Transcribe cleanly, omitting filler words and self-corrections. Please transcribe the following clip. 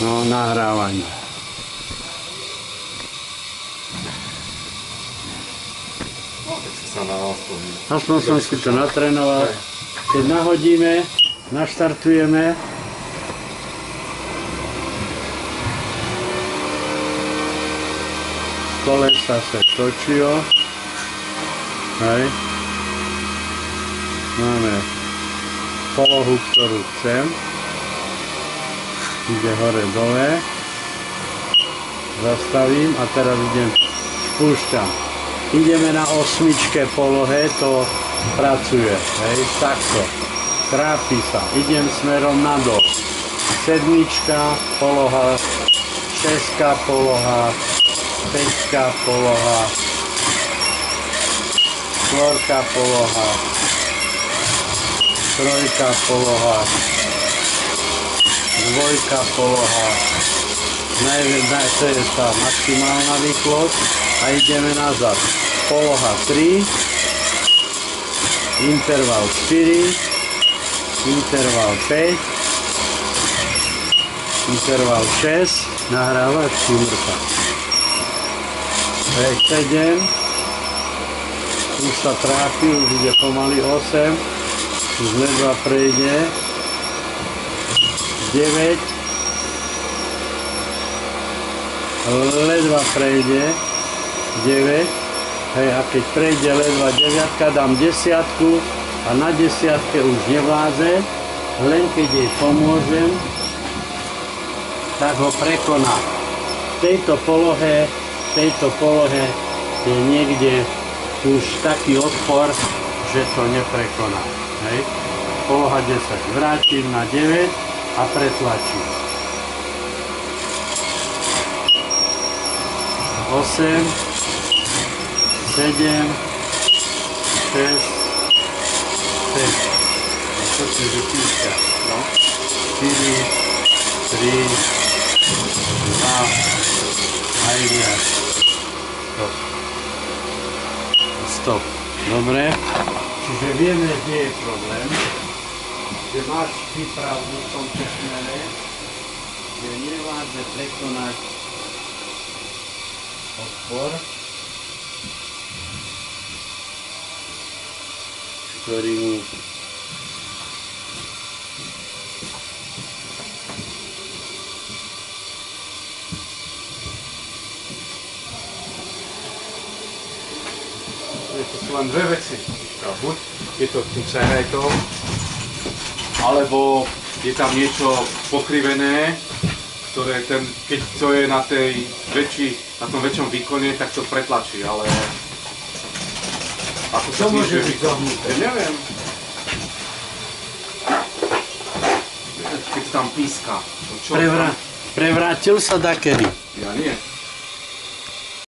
No, nahrávanie. Aspoň som si to natrénoval. Keď nahodíme, naštartujeme. Kolesa sa točia. Hej. Máme polohu, ktorú chcem. Ide hore dole. Zastavím a teraz idem, spúšťam. Ideme na 8 polohe, to pracuje, hej, takto. Trápi sa, idem smerom nadol. 7 poloha, 6 poloha, 5 poloha, 4 poloha, 3 poloha, 2 poloha, to je tá maximálna rýchlosť a ideme nazad. Poloha 3, interval 4, interval 5, interval 6, nahrávaš či mrka. 7, už sa trápi, už ide pomaly 8, už ledva prejde, 9, ledva prejde, 9, hej, a keď prejde ledva 9, dám 10 a na 10 už nevládze, len keď jej pomôžem, tak ho prekoná. V tejto polohe je niekde už taký odpor, že to neprekoná. Hej. Poloha 10. Vrátim na 9 a pretlačím. 8, 7, 6, 5. To je vypíska. 4, 3, 2, a ide. Stop. Stop. Dobre. Čiže vieme, kde je problém. Že máš výpravdu v tomto smere, že nevládze prekonať odpor, ktorý mu to sú len dve veci. Buď je to tým serajtom, alebo je tam niečo pokrivené, ktoré keď to je na tom väčšom výkone, tak to pretlačí, ale ako sa môže byť zohnuté? Neviem. Keď tam píska. Prevrátil sa dakedy? Ja nie.